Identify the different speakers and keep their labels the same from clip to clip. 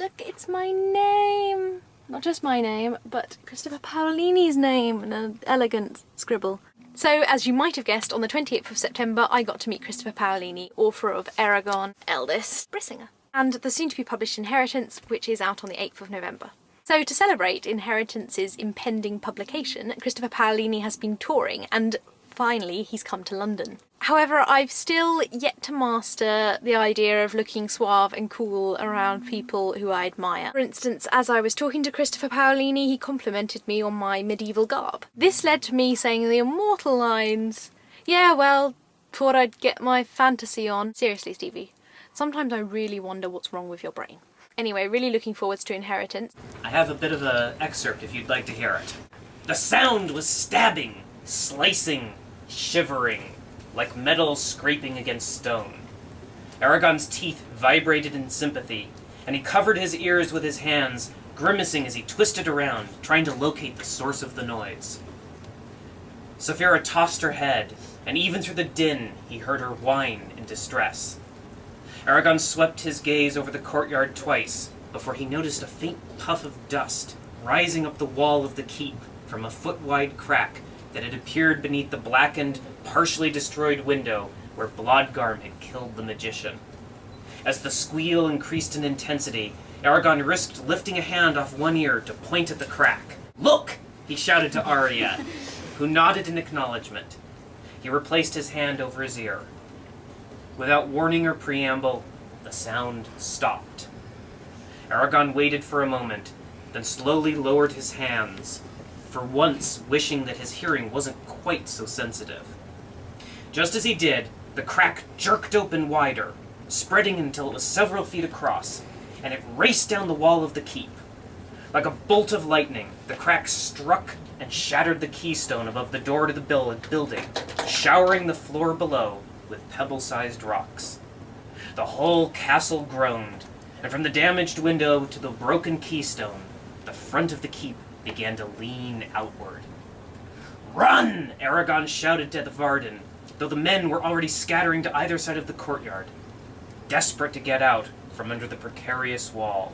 Speaker 1: Look, it's my name! Not just my name, but Christopher Paolini's name in an elegant scribble. So, as you might have guessed, on the 28th of September I got to meet Christopher Paolini, author of Eragon, eldest Brissinger, and the soon-to-be-published Inheritance, which is out on the 8th of November. So, to celebrate Inheritance's impending publication, Christopher Paolini has been touring, and finally he's come to London. However, I've still yet to master the idea of looking suave and cool around people who I admire. For instance, as I was talking to Christopher Paolini, he complimented me on my medieval garb. This led to me saying the immortal lines, "Yeah, well, thought I'd get my fantasy on." Seriously, Stevie, sometimes I really wonder what's wrong with your brain. Anyway, really looking forwards to Inheritance.
Speaker 2: I have a bit of an excerpt if you'd like to hear it. The sound was stabbing, slicing, shivering, like metal scraping against stone. Eragon's teeth vibrated in sympathy, and he covered his ears with his hands, grimacing as he twisted around, trying to locate the source of the noise. Saphira tossed her head, and even through the din, he heard her whine in distress. Eragon swept his gaze over the courtyard twice, before he noticed a faint puff of dust rising up the wall of the keep from a foot-wide crack that had appeared beneath the blackened, partially destroyed window where Blodgarm had killed the magician. As the squeal increased in intensity, Eragon risked lifting a hand off one ear to point at the crack. "Look!" he shouted to Arya, who nodded in acknowledgement. He replaced his hand over his ear. Without warning or preamble, the sound stopped. Eragon waited for a moment, then slowly lowered his hands, for once wishing that his hearing wasn't quite so sensitive. Just as he did, the crack jerked open wider, spreading until it was several feet across, and it raced down the wall of the keep. Like a bolt of lightning, the crack struck and shattered the keystone above the door to the building, showering the floor below with pebble-sized rocks. The whole castle groaned, and from the damaged window to the broken keystone, the front of the keep began to lean outward. "Run!" Eragon shouted to the Varden, though the men were already scattering to either side of the courtyard, desperate to get out from under the precarious wall.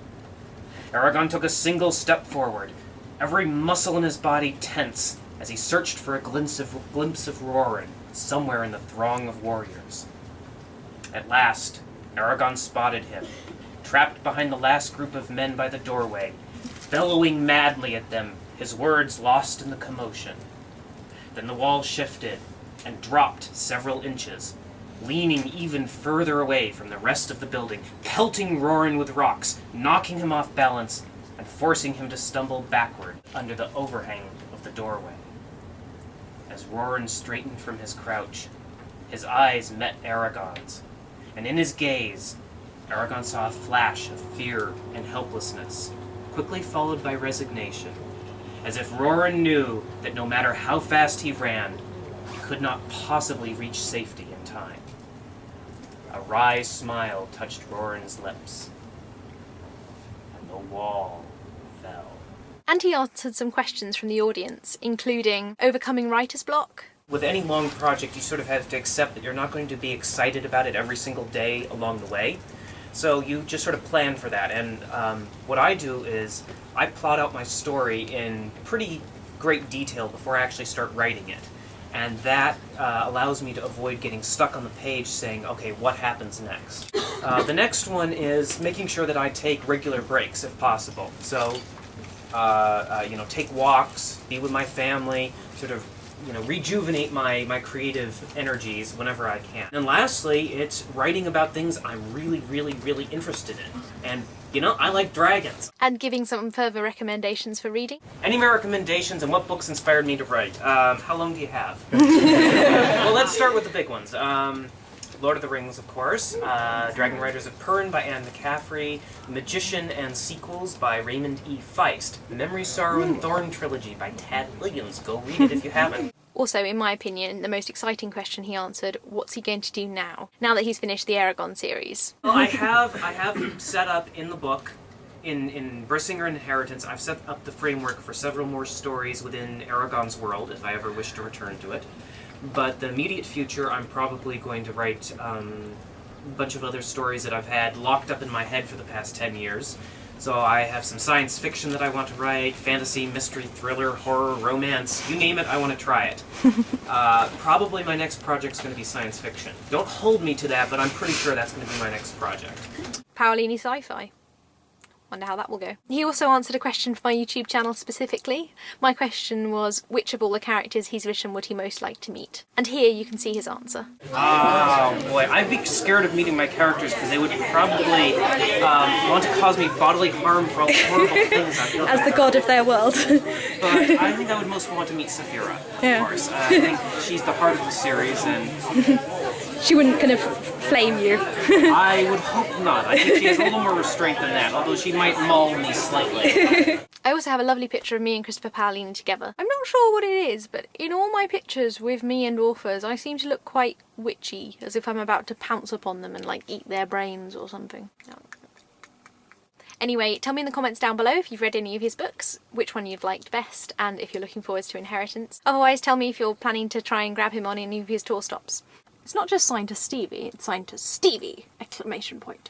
Speaker 2: Eragon took a single step forward, every muscle in his body tense as he searched for a glimpse of Roran somewhere in the throng of warriors. At last, Eragon spotted him, trapped behind the last group of men by the doorway, bellowing madly at them, his words lost in the commotion. Then the wall shifted and dropped several inches, leaning even further away from the rest of the building, pelting Roran with rocks, knocking him off balance, and forcing him to stumble backward under the overhang of the doorway. As Roran straightened from his crouch, his eyes met Eragon's, and in his gaze, Eragon saw a flash of fear and helplessness, quickly followed by resignation, as if Roran knew that no matter how fast he ran, he could not possibly reach safety in time. A wry smile touched Roran's lips, and the wall fell.
Speaker 1: And he answered some questions from the audience, including overcoming writer's block.
Speaker 2: With any long project, you sort of have to accept that you're not going to be excited about it every single day along the way. So you just sort of plan for that, and what I do is I plot out my story in pretty great detail before I actually start writing it. And that allows me to avoid getting stuck on the page saying, okay, what happens next? The next one is making sure that I take regular breaks if possible. So, take walks, be with my family, sort of rejuvenate my creative energies whenever I can. And lastly, it's writing about things I'm really, really, really interested in. And, I like dragons.
Speaker 1: And giving some further recommendations for reading.
Speaker 2: Any more recommendations and what books inspired me to write? How long do you have? Well, let's start with the big ones. Lord of the Rings, of course. Dragon Riders of Purin by Anne McCaffrey. Magician and Sequels by Raymond E. Feist. Memory, Sorrow, and Thorn Trilogy by Tad Williams. Go read it if you haven't.
Speaker 1: Also, in my opinion, the most exciting question he answered, what's he going to do now that he's finished the Eragon series?
Speaker 2: Well, I have set up in the book, in Brissinger Inheritance, I've set up the framework for several more stories within Eragon's world, if I ever wish to return to it. But the immediate future, I'm probably going to write a bunch of other stories that I've had locked up in my head for the past 10 years. So I have some science fiction that I want to write, fantasy, mystery, thriller, horror, romance, you name it, I want to try it. Probably my next project's going to be science fiction. Don't hold me to that, but I'm pretty sure that's going to be my next project.
Speaker 1: Paolini sci-fi. Wonder how that will go. He also answered a question for my YouTube channel specifically. My question was, which of all the characters he's written would he most like to meet? And here you can see his answer.
Speaker 2: Oh boy, I'd be scared of meeting my characters because they would probably want to cause me bodily harm for all the horrible things I've done.
Speaker 1: As the god of their world.
Speaker 2: But I think I would most want to meet Saphira, of course. I think she's the heart of the series, and
Speaker 1: She wouldn't kind of flame you.
Speaker 2: I would hope not. I think she has a little more restraint than that, although she might maul me slightly.
Speaker 1: I also have a lovely picture of me and Christopher Paolini together. I'm not sure what it is, but in all my pictures with me and authors, I seem to look quite witchy, as if I'm about to pounce upon them and like eat their brains or something. Anyway, tell me in the comments down below if you've read any of his books, which one you've liked best, and if you're looking forward to Inheritance. Otherwise, tell me if you're planning to try and grab him on any of his tour stops. It's not just signed to Stevie, it's signed to Stevie! Exclamation point.